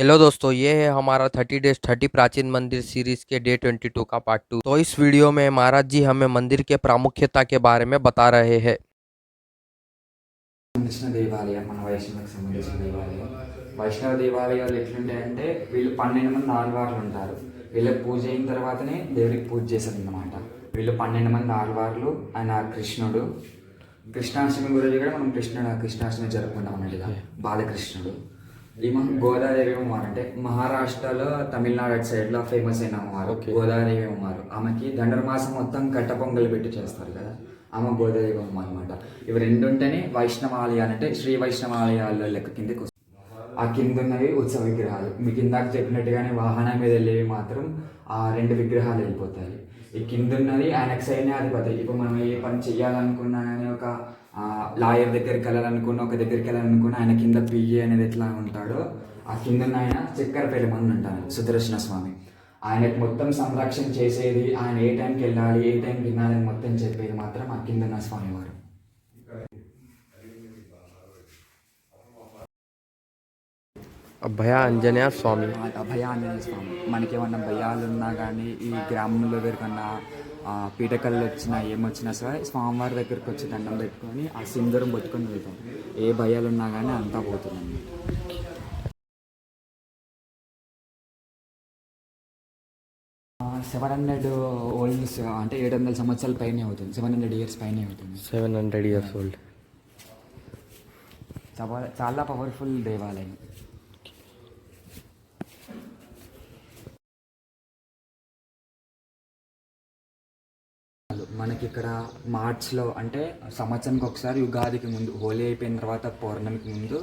Hello दोस्तों, ये है हमारा 30 डेज 30 प्राचीन मंदिर सीरीज के डे 22 का पार्ट 2। तो इस वीडियो में महाराज जी हमें मंदिर के प्रामुख्यता के बारे में बता रहे हैं। కృష్ణ దేవాలయం మన వైష్ణవులకు సంబంధించిన దేవాలయం. వైష్ణవ దేవాలయాలు ఎట్లుంటాయంటే వీళ్ళు 12 మంది ఆళ్వార్లు ఉంటారు. వీళ్ళకి పూజ అయిన తర్వాతనే దేవుడికి పూజ చేశారన్నమాట. వీళ్ళు 12 మంది ఆళ్వార్లు. ఆయన కృష్ణుడు. కృష్ణాష్టమి గురించి కూడా మనం కృష్ణాష్టమి జరుపుకుంటాం అన్నట్టుగా. బాలకృష్ణుడు. ఈమె గోదాదేవి అమ్మవారు, అంటే మహారాష్ట్రలో తమిళనాడు అటు సైడ్లో ఫేమస్ అయిన అమ్మవారు గోదాదేవి అమ్మవారు. ఆమెకి ధనుర్మాసం మొత్తం కట్ట పొంగల్ పెట్టి చేస్తారు కదా, ఆమె గోదాదేవి అమ్మ అనమాట. ఇవి రెండు ఉంటేనే వైష్ణవాలయాలు, అంటే శ్రీ వైష్ణవాలయాల లెక్క కిందకి వస్తుంది. ఆ కింద ఉన్నవి ఉత్సవ విగ్రహాలు. మీకు ఇందాక చెప్పినట్టుగానే వాహనం మీద వెళ్ళేవి మాత్రం ఆ 2 విగ్రహాలు వెళ్ళిపోతాయి. ఈ కింద ఉన్నది ఆయనకు సైన్యాధిపతి. ఇప్పుడు మనం ఏ పని చెయ్యాలనుకున్నా కానీ, ఒక లాయర్ దగ్గరికి వెళ్ళాలనుకున్న, ఒక దగ్గరికి వెళ్ళాలనుకున్న, ఆయన కింద పియ్యి అనేది ఎట్లా ఉంటాడో ఆ కింద ఉన్న ఆయన చక్కెరపల్లి మంది ఉంటాను సుదర్శన స్వామి. ఆయనకు మొత్తం సంరక్షణ చేసేది, ఆయన ఏ టైంకి వెళ్ళాలి, ఏ టైంకి వినాలని మొత్తం చెప్పేది మాత్రం ఆ కింద ఉన్న స్వామివారు. అభయ ఆంజనేయ స్వామి. అభయ ఆంజనేయ స్వామి మనకేమన్నా భయాలు ఉన్నా కానీ, ఈ గ్రామంలో ఎవరికన్నా పీటకల్లు వచ్చినా ఏమొచ్చినా సరే స్వామివారి దగ్గరికి వచ్చి దండం పెట్టుకొని ఆ సింధూరం పట్టుకొని వెళ్తాం. ఏ భయాలు ఉన్నా కానీ అంతా పోతుంది. 700 ఓల్డ్, అంటే 700 సంవత్సరాల పైనే అవుతుంది. 700 ఇయర్స్ పైనే అవుతుంది. 700 years old. చాలా పవర్ఫుల్ దేవాలయం. మనకి ఇక్కడ మార్చ్లో, అంటే సంవత్సరానికి ఒకసారి యుగాదికి ముందు, హోలీ అయిపోయిన తర్వాత పౌర్ణమికి ముందు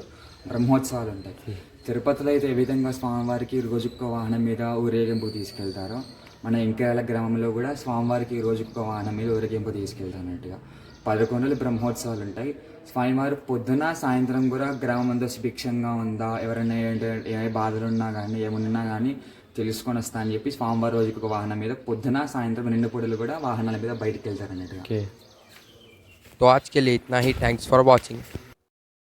బ్రహ్మోత్సవాలు ఉంటాయి. తిరుపతిలో అయితే ఏ విధంగా స్వామివారికి రోజుకో వాహనం మీద ఊరేగింపు తీసుకెళ్తారో, మన ఇంకేళ్ళ గ్రామంలో కూడా స్వామివారికి రోజుకో వాహనం మీద ఊరేగింపు తీసుకెళ్తానట్టుగా 11 రోజులు బ్రహ్మోత్సవాలు ఉంటాయి. స్వామివారు పొద్దున సాయంత్రం కూడా గ్రామం అంతా సుభిక్షంగా ఉందా, ఎవరైనా ఏ బాధలున్నా కానీ ఏమున్నా కానీ తెలుసుకొని వస్తా అని చెప్పి స్వామివారి రోజుకి ఒక వాహనం మీద పొద్దున సాయంత్రం 2 పూటలు కూడా వాహనాల మీద బయటకు వెళ్తారు అన్నట్టుగా. तो आज के लिए इतना ही. Thanks for watching.